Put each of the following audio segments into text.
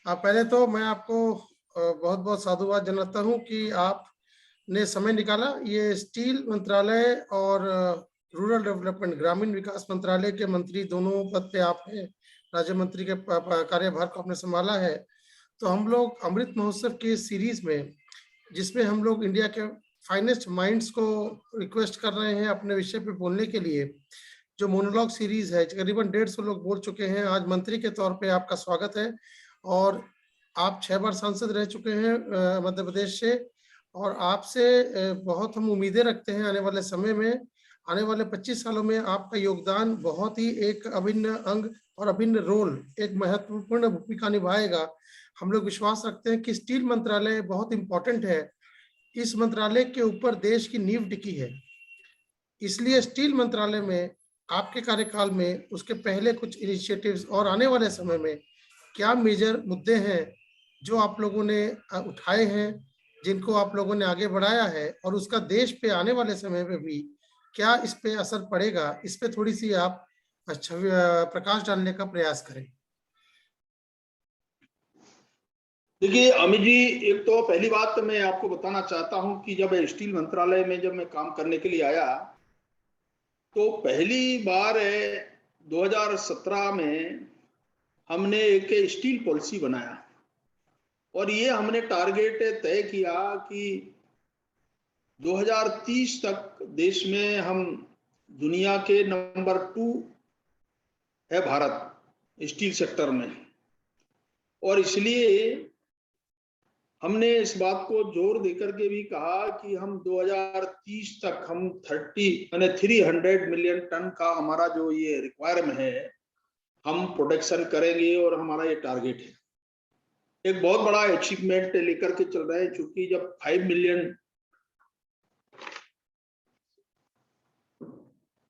पहले तो मैं आपको बहुत बहुत साधुवाद जनाता हूं कि आपने समय निकाला। ये स्टील मंत्रालय और रूरल डेवलपमेंट ग्रामीण विकास मंत्रालय के मंत्री दोनों पद पे आप हैं, राज्य मंत्री के कार्यभार को आपने संभाला है। तो हम लोग अमृत महोत्सव की सीरीज में, जिसमें हम लोग इंडिया के फाइनेस्ट माइंड्स को रिक्वेस्ट कर रहे हैं अपने विषय पे बोलने के लिए, जो मोनोलॉग सीरीज है, तकरीबन 150 लोग बोल चुके हैं। आज मंत्री के तौर पे आपका स्वागत है। और आप 6 बार सांसद रह चुके हैं मध्य प्रदेश से, और आपसे बहुत हम उम्मीदें रखते हैं आने वाले समय में, आने वाले 25 सालों में आपका योगदान बहुत ही एक अभिन्न अंग और अभिन्न रोल, एक महत्वपूर्ण भूमिका निभाएगा। हम लोग विश्वास रखते हैं कि स्टील मंत्रालय बहुत इंपॉर्टेंट है। इस मंत्रालय के ऊपर देश की नींव टिकी है, इसलिए स्टील मंत्रालय में आपके कार्यकाल में उसके पहले कुछ इनिशिएटिव्स और आने वाले समय में क्या मेजर मुद्दे हैं जो आप लोगों ने उठाए हैं, जिनको आप लोगों ने आगे बढ़ाया है, और उसका देश पे आने वाले समय में भी क्या इस पे असर पड़ेगा, इस पे थोड़ी सी आप प्रकाश डालने का प्रयास करें। देखिए अमित जी, एक तो पहली बात तो मैं आपको बताना चाहता हूं कि जब स्टील मंत्रालय में जब मैं काम करने के लिए आया तो पहली बार 2017 में हमने एक स्टील पॉलिसी बनाया और ये हमने टारगेट तय किया कि 2030 तक देश में हम दुनिया के नंबर 2 है भारत स्टील सेक्टर में। और इसलिए हमने इस बात को जोर देकर के भी कहा कि हम 2030 तक हम 300 मिलियन टन का हमारा जो ये रिक्वायरमेंट है हम प्रोडक्शन करेंगे और हमारा ये टारगेट है। एक बहुत बड़ा अचीवमेंट लेकर के चल रहे हैं, क्योंकि जब 5 मिलियन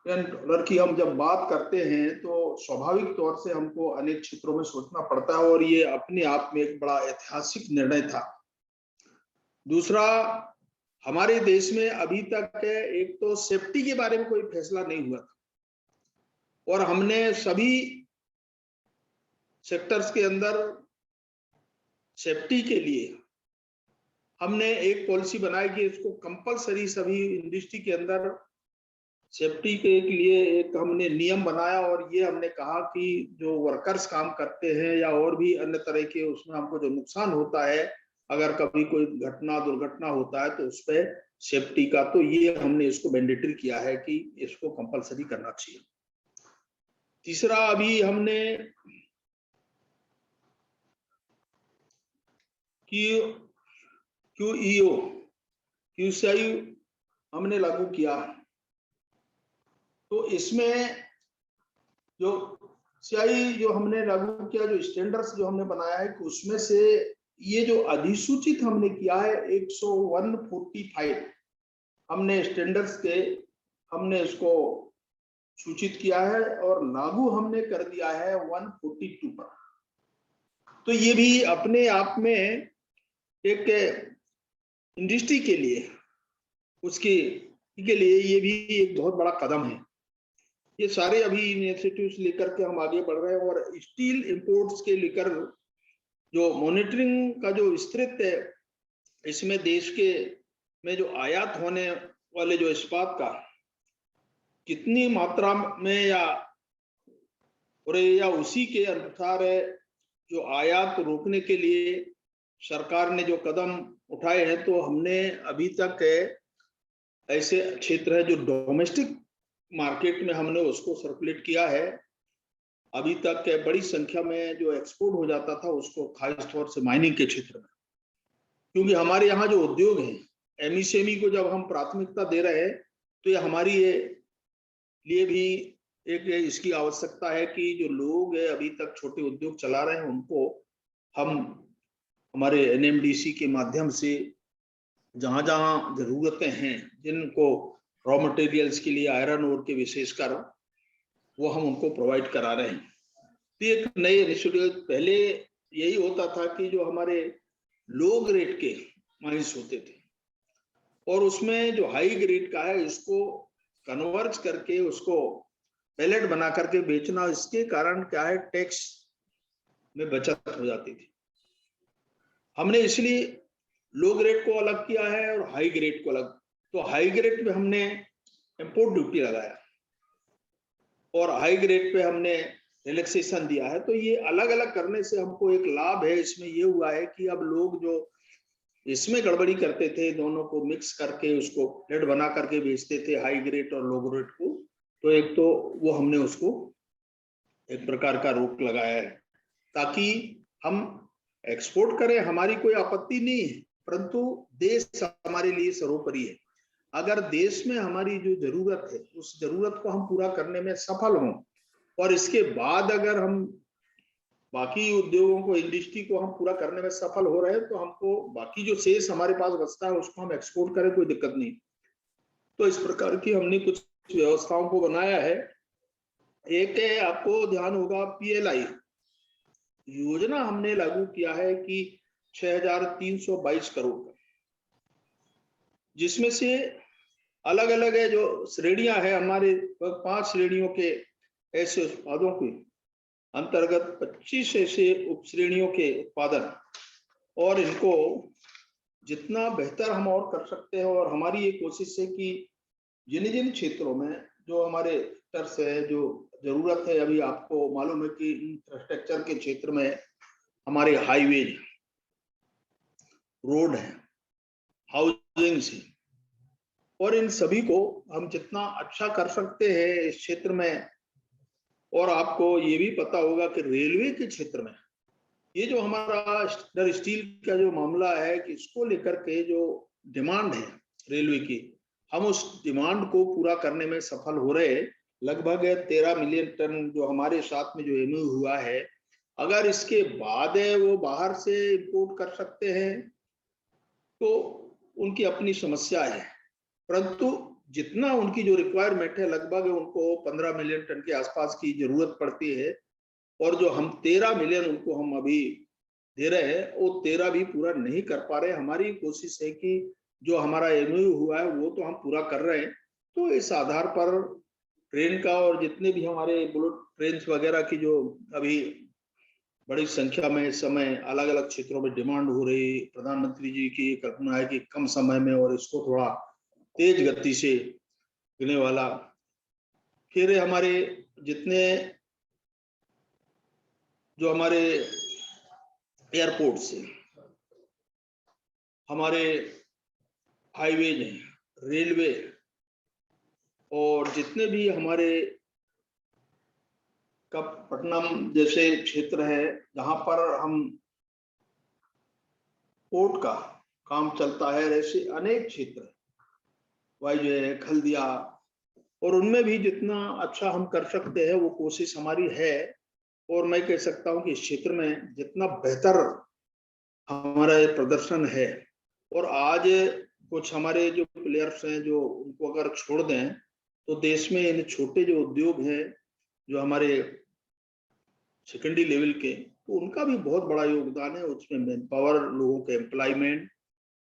डॉलर की हम जब बात करते हैं तो स्वाभाविक तौर से हमको अनेक क्षेत्रों में सोचना पड़ता है और ये अपने आप में एक बड़ा ऐतिहासिक निर्णय था। दूसरा, हमारे देश में अभी तक एक तो सेफ्टी के बारे में कोई फैसला नहीं हुआ था और हमने सभी सेक्टर्स के अंदर सेफ्टी के लिए हमने एक पॉलिसी बनाई कि इसको कंपलसरी सभी इंडस्ट्री के अंदर सेफ्टी के लिए एक हमने नियम बनाया। और ये हमने कहा कि जो वर्कर्स काम करते हैं या और भी अन्य तरह के उसमें हमको जो नुकसान होता है, अगर कभी कोई दुर्घटना होता है तो उस पर सेफ्टी का, तो ये हमने इसको मैंडेटरी किया है कि इसको कंपलसरी करना चाहिए। तीसरा, अभी हमने QCI हमने लागू किया। तो इसमें जो CI जो हमने लागू किया, जो स्टैंडर्ड्स जो हमने बनाया है, उसमें से ये जो अधिसूचित हमने किया है 145 हमने स्टैंडर्ड्स के हमने इसको सूचित किया है और लागू हमने कर दिया है 142 पर। तो ये भी अपने आप में एक इंडस्ट्री के लिए उसके के लिए ये भी एक बहुत बड़ा कदम है। ये सारे अभी इनिशिएटिव्स लेकर के हम आगे बढ़ रहे हैं और स्टील इंपोर्ट्स के लेकर जो मॉनिटरिंग का जो विस्तृत है, इसमें देश के में जो आयात होने वाले जो इस्पात का कितनी मात्रा में या उसी के अनुसार जो आयात रोकने के लिए सरकार ने जो कदम उठाए हैं, तो हमने अभी तक ऐसे क्षेत्र है जो डोमेस्टिक मार्केट में हमने उसको सर्कुलेट किया है। अभी तक बड़ी संख्या में जो एक्सपोर्ट हो जाता था उसको खास तौर से माइनिंग के क्षेत्र में, क्योंकि हमारे यहाँ जो उद्योग हैं एमएसएमई को जब हम प्राथमिकता दे रहे हैं तो ये हमारी लिए भी एक इसकी आवश्यकता है कि जो लोग अभी तक छोटे उद्योग चला रहे हैं उनको हम हमारे NMDC के माध्यम से जहां जहां जरूरतें हैं, जिनको रॉ मटेरियल्स के लिए आयरन ओर के विशेषकर, वो हम उनको प्रोवाइड करा रहे हैं। तो एक नए इनिशिएटिव, पहले यही होता था कि जो हमारे लो ग्रेड के माइंस होते थे और उसमें जो हाई ग्रेड का है इसको कन्वर्ज करके उसको पैलेट बना करके बेचना, इसके कारण क्या है, टैक्स में बचत हो जाती थी। हमने इसलिए लो ग्रेड को अलग किया है और हाई ग्रेड को अलग। तो हाई ग्रेड पे हमने इंपोर्ट ड्यूटी लगाया और हाई ग्रेड पे हमने रिलैक्सेशन दिया है। तो ये अलग अलग करने से हमको एक लाभ है इसमें ये हुआ है कि अब लोग जो इसमें गड़बड़ी करते थे, दोनों को मिक्स करके उसको प्लेट बना करके बेचते थे, हाई ग्रेड और लो ग्रेड को, तो एक तो वो हमने उसको एक प्रकार का रोक लगाया है ताकि हम एक्सपोर्ट करें, हमारी कोई आपत्ति नहीं है, परंतु देश हमारे लिए सर्वोपरि है। अगर देश में हमारी जो जरूरत है उस जरूरत को हम पूरा करने में सफल हों और इसके बाद अगर हम बाकी उद्योगों को, इंडस्ट्री को हम पूरा करने में सफल हो रहे हैं, तो हमको बाकी जो शेष हमारे पास बचता है उसको हम एक्सपोर्ट करें, कोई दिक्कत नहीं। तो इस प्रकार की हमने कुछ व्यवस्थाओं को बनाया है। एक है, आपको ध्यान होगा, PLI योजना हमने लागू किया है कि 6,322 करोड़ का, जिसमें से अलग अलग है जो श्रेणियां है हमारे 5 श्रेणियों के ऐसे उत्पादों के अंतर्गत 25 ऐसे उप श्रेणियों के उत्पादन, और इनको जितना बेहतर हम और कर सकते हैं। और हमारी ये कोशिश है कि जिन जिन क्षेत्रों में जो हमारे सेक्टर्स है, जो जरूरत है, अभी आपको मालूम है कि इंफ्रास्ट्रक्चर के क्षेत्र में हमारे हाईवे, रोड है, हाउसिंग है, और इन सभी को हम जितना अच्छा कर सकते हैं इस क्षेत्र में। और आपको ये भी पता होगा कि रेलवे के क्षेत्र में ये जो हमारा स्टील का जो मामला है कि इसको लेकर के जो डिमांड है रेलवे की, हम उस डिमांड को पूरा करने में सफल हो रहे हैं। लगभग 13 मिलियन टन जो हमारे साथ में जो एमओयू हुआ है, अगर इसके बाद है वो बाहर से इंपोर्ट कर सकते हैं तो उनकी अपनी समस्या है, परंतु जितना उनकी जो रिक्वायरमेंट है लगभग उनको 15 मिलियन टन के आसपास की जरूरत पड़ती है, और जो हम 13 मिलियन उनको हम अभी दे रहे हैं वो 13 भी पूरा नहीं कर पा रहे। हमारी कोशिश है कि जो हमारा एमओयू हुआ है वो तो हम पूरा कर रहे हैं। तो इस आधार पर ट्रेन का और जितने भी हमारे बुलेट ट्रेन वगैरह की जो अभी बड़ी संख्या में इस समय अलग अलग क्षेत्रों में डिमांड हो रही, प्रधानमंत्री जी की कल्पना है कि कम समय में और इसको थोड़ा तेज गति से गिरने वाला। फिर हमारे जितने जो हमारे एयरपोर्ट से, हमारे हाईवे हैं, रेलवे, और जितने भी हमारे पट्टनम जैसे क्षेत्र है जहां पर हम पोर्ट का काम चलता है, ऐसे अनेक क्षेत्र वाइजय, खलदिया, और उनमें भी जितना अच्छा हम कर सकते हैं वो कोशिश हमारी है। और मैं कह सकता हूं कि इस क्षेत्र में जितना बेहतर हमारा प्रदर्शन है, और आज कुछ हमारे जो प्लेयर्स हैं जो उनको अगर छोड़ दें तो देश में इन छोटे जो उद्योग हैं जो हमारे सेकेंडरी लेवल के, तो उनका भी बहुत बड़ा योगदान है उसमें, मैन पावर, लोगों के एम्प्लॉयमेंट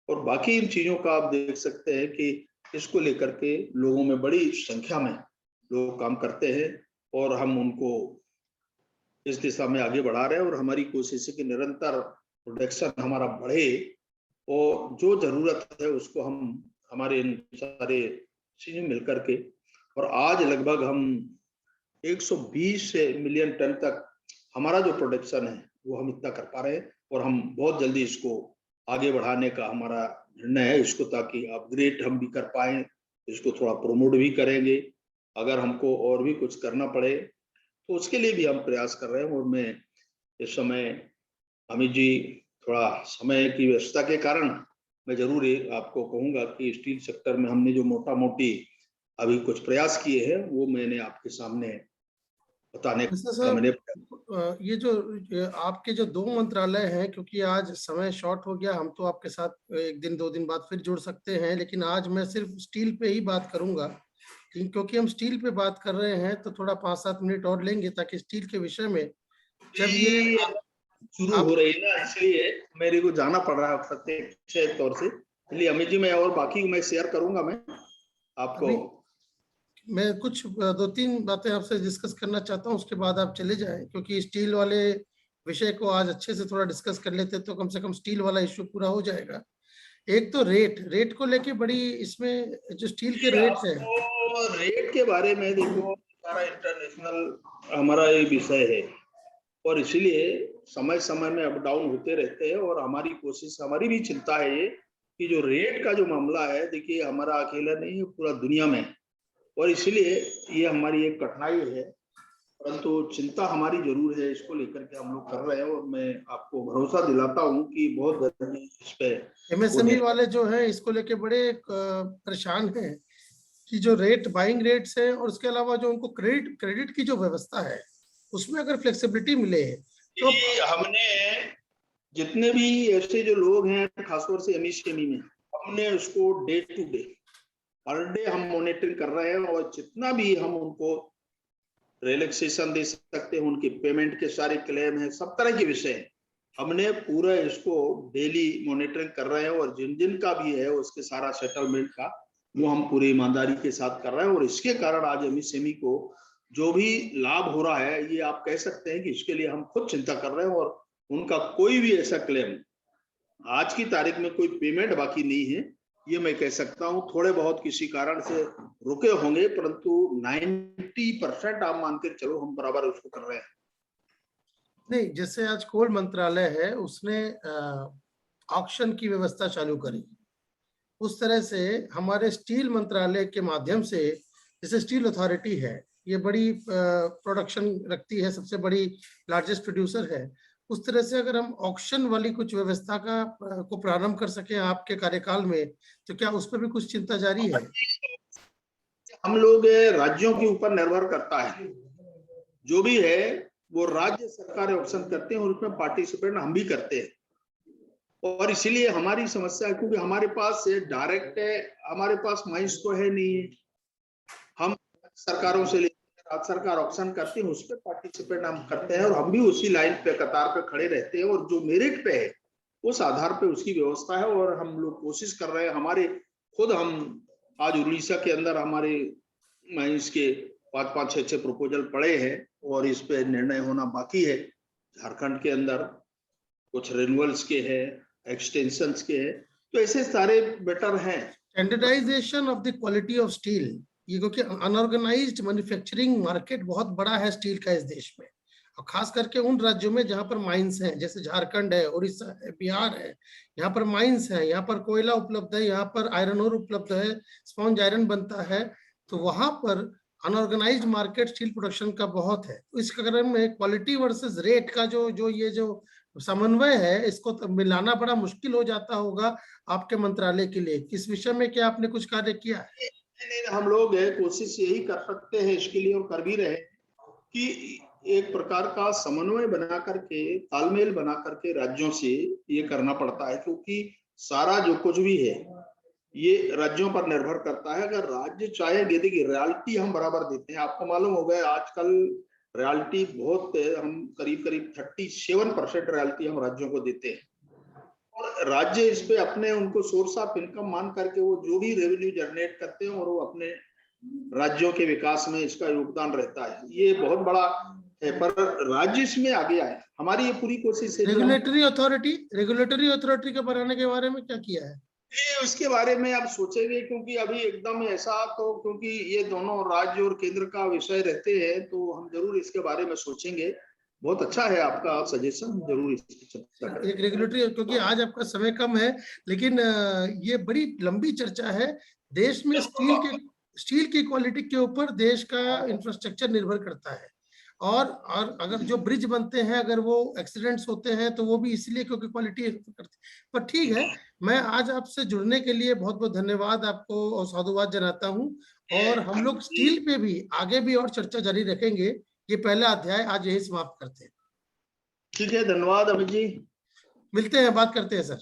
और बाकी इन चीजों का आप देख सकते हैं कि इसको लेकर के लोगों में बड़ी संख्या में लोग काम करते हैं और हम उनको इस दिशा में आगे बढ़ा रहे हैं। और हमारी कोशिश है कि निरंतर प्रोडक्शन हमारा बढ़े और जो जरूरत है उसको हम हमारे इन सारे चीजें मिलकर के, और आज लगभग हम 120 मिलियन टन तक हमारा जो प्रोडक्शन है वो हम इतना कर पा रहे हैं, और हम बहुत जल्दी इसको आगे बढ़ाने का हमारा निर्णय है इसको, ताकि अपग्रेड हम भी कर पाए, इसको थोड़ा प्रमोट भी करेंगे। अगर हमको और भी कुछ करना पड़े तो उसके लिए भी हम प्रयास कर रहे हैं। और मैं इस समय अमित जी, थोड़ा समय की व्यवस्था के कारण मैं जरूर आपको कहूंगा कि स्टील सेक्टर में हमने जो मोटा मोटी अभी कुछ प्रयास किए हैं वो मैंने आपके सामने बताने का मैंने। ये जो आपके जो 2 मंत्रालय हैं, क्योंकि आज समय शॉर्ट हो गया, हम तो आपके साथ एक दिन 2 दिन बाद फिर जुड़ सकते हैं, लेकिन आज मैं सिर्फ स्टील पे ही बात करूंगा, क्योंकि हम स्टील पे बात कर रहे हैं तो थोड़ा 5-7 मिनट और लेंगे ताकि स्टील के विषय में जब ये शुरू हो रही है ना, इसलिए मेरे को जाना पड़ रहा है प्रत्यक्ष तौर से, इसलिए अमित जी मैं और बाकी मैं शेयर करूंगा मैं आपको। मैं कुछ 2-3 बातें आपसे डिस्कस करना चाहता हूँ, उसके बाद आप चले जाएं, क्योंकि स्टील वाले विषय को आज अच्छे से थोड़ा डिस्कस कर लेते तो कम से कम स्टील वाला इश्यू पूरा हो जाएगा। एक तो रेट को लेके बड़ी इसमें जो स्टील के रेट्स हैं, आपको रेट के बारे में देखो, सारा इंटरनेशनल हमारा ये विषय है और इसीलिए समय समय में अप डाउन होते रहते हैं और हमारी कोशिश, हमारी भी चिंता है ये कि जो रेट का जो मामला है, देखिए हमारा अकेला नहीं है, पूरा दुनिया में, और इसीलिए ये हमारी एक कठिनाई है, परंतु चिंता हमारी जरूर है, इसको लेकर के हम लोग कर रहे हैं और मैं आपको भरोसा दिलाता हूँ कि बहुत जल्दी इस पे एमएसएमई वाले जो हैं इसको लेके बड़े परेशान हैं कि जो रेट बाइंग रेट्स है और उसके अलावा जो उनको क्रेडिट की जो व्यवस्था है उसमें अगर फ्लेक्सिबिलिटी मिले तो हमने जितने भी ऐसे जो लोग हैं खासतौर से एमएसएमई में, हमने उसको डे टू डे हर डे हम मॉनिटरिंग कर रहे हैं और जितना भी हम उनको रिलैक्सेशन दे सकते हैं, उनके पेमेंट के सारे क्लेम है, सब तरह के विषय है, हमने पूरा इसको डेली मॉनिटरिंग कर रहे हैं और जिन जिन का भी है उसके सारा सेटलमेंट का वो हम पूरी ईमानदारी के साथ कर रहे हैं और इसके कारण आज एमएसएमई को जो भी लाभ हो रहा है, ये आप कह सकते हैं कि इसके लिए हम खुद चिंता कर रहे हैं और उनका कोई भी ऐसा क्लेम आज की तारीख में कोई पेमेंट बाकी नहीं है, ये मैं कह सकता हूं। थोड़े बहुत किसी कारण से रुके होंगे, परंतु 90% आप मान के चलो हम बराबर उसको कर रहे हैं। नहीं, जैसे आज कोल मंत्रालय है उसने ऑक्शन की व्यवस्था चालू करी, उस तरह से हमारे स्टील मंत्रालय के माध्यम से, जैसे स्टील अथॉरिटी है, ये बड़ी प्रोडक्शन रखती है, सबसे बड़ी लार्जेस्ट प्रोड्यूसर है, उस तरह से अगर हम ऑक्शन वाली कुछ व्यवस्था को प्रारंभ कर सके आपके कार्यकाल में, तो क्या उस पर भी कुछ चिंता जारी है? हम लोग राज्यों के ऊपर निर्भर करता है, जो भी है वो राज्य सरकार ऑक्शन करते हैं और उसमें पार्टिसिपेट हम भी करते हैं और इसीलिए हमारी समस्या है, क्योंकि हमारे पास डायरेक्ट हमारे पास माइंस तो है नहीं, हम सरकारों से राज्य सरकार ऑक्शन करती है, उस पर पार्टिसिपेट हम करते हैं और हम भी उसी लाइन पे कतार पे खड़े रहते हैं और जो मेरिट पे है उस आधार पे उसकी व्यवस्था है और हम लोग कोशिश कर रहे हैं। हमारे खुद हम आज उड़ीसा के अंदर हमारे माइंस के 5-5, 6 प्रपोजल पड़े हैं और इस पे निर्णय होना बाकी है। झारखंड के अंदर कुछ रिन्यूअल्स के हैं, एक्सटेंशंस के हैं, तो ऐसे सारे बेटर हैं। Standardization of the quality of steel, ये क्योंकि अनऑर्गेनाइज्ड मैन्युफैक्चरिंग मार्केट बहुत बड़ा है स्टील का इस देश में, और खास करके उन राज्यों में जहां पर माइंस हैं, जैसे झारखंड है, उड़ीसा है, बिहार है, यहाँ पर माइंस है, यहाँ पर कोयला उपलब्ध है, यहाँ पर आयरन ओर उपलब्ध है, स्पॉन्ज आयरन बनता है, तो वहां पर अनऑर्गेनाइज्ड मार्केट स्टील प्रोडक्शन का बहुत है। तो इस कारण में क्वालिटी वर्सेस रेट का जो समन्वय है, इसको तो मिलाना बड़ा मुश्किल हो जाता होगा आपके मंत्रालय के लिए। इस विषय में क्या आपने कुछ कार्य किया है? नहीं, हम लोग कोशिश यही कर सकते हैं इसके लिए और कर भी रहे कि एक प्रकार का समन्वय बना करके, तालमेल बना करके राज्यों से ये करना पड़ता है, क्योंकि सारा जो कुछ भी है ये राज्यों पर निर्भर करता है। अगर राज्य चाहेंगे, देखिए रॉयल्टी हम बराबर देते हैं, आपको मालूम होगा आजकल रॉयल्टी बहुत, हम करीब 37% रॉयल्टी हम राज्यों को देते हैं और राज्य इस पे अपने उनको सोर्स ऑफ इनकम मान करके वो जो भी रेवेन्यू जनरेट करते हैं और वो अपने राज्यों के विकास में इसका योगदान रहता है। ये बहुत बड़ा है, पर राज्य इसमें आगे आए, हमारी ये पूरी कोशिश है। रेगुलेटरी अथॉरिटी का बनाने के बारे में क्या किया है? उसके बारे में आप सोचेंगे, क्योंकि अभी एकदम ऐसा, तो क्योंकि ये दोनों राज्य और केंद्र का विषय रहते हैं, तो हम जरूर इसके बारे में सोचेंगे। बहुत अच्छा है आपका सजेशन, जरूर इसकी चर्चा करें। एक रेगुलेटरी, क्योंकि आज आपका समय कम है, लेकिन ये बड़ी लंबी चर्चा है। देश में स्टील की क्वालिटी के ऊपर देश का इंफ्रास्ट्रक्चर निर्भर करता है, और अगर जो ब्रिज बनते हैं, अगर वो एक्सीडेंट्स होते हैं तो वो भी इसलिए क्योंकि क्वालिटी करती। पर ठीक है, मैं आज आपसे जुड़ने के लिए बहुत बहुत धन्यवाद आपको और साधुवाद जनाता हूं, और हम लोग स्टील पे भी आगे भी और चर्चा जारी रखेंगे। ये पहला अध्याय आज यही समाप्त करते हैं। ठीक है, धन्यवाद अमित जी। मिलते हैं, बात करते हैं सर।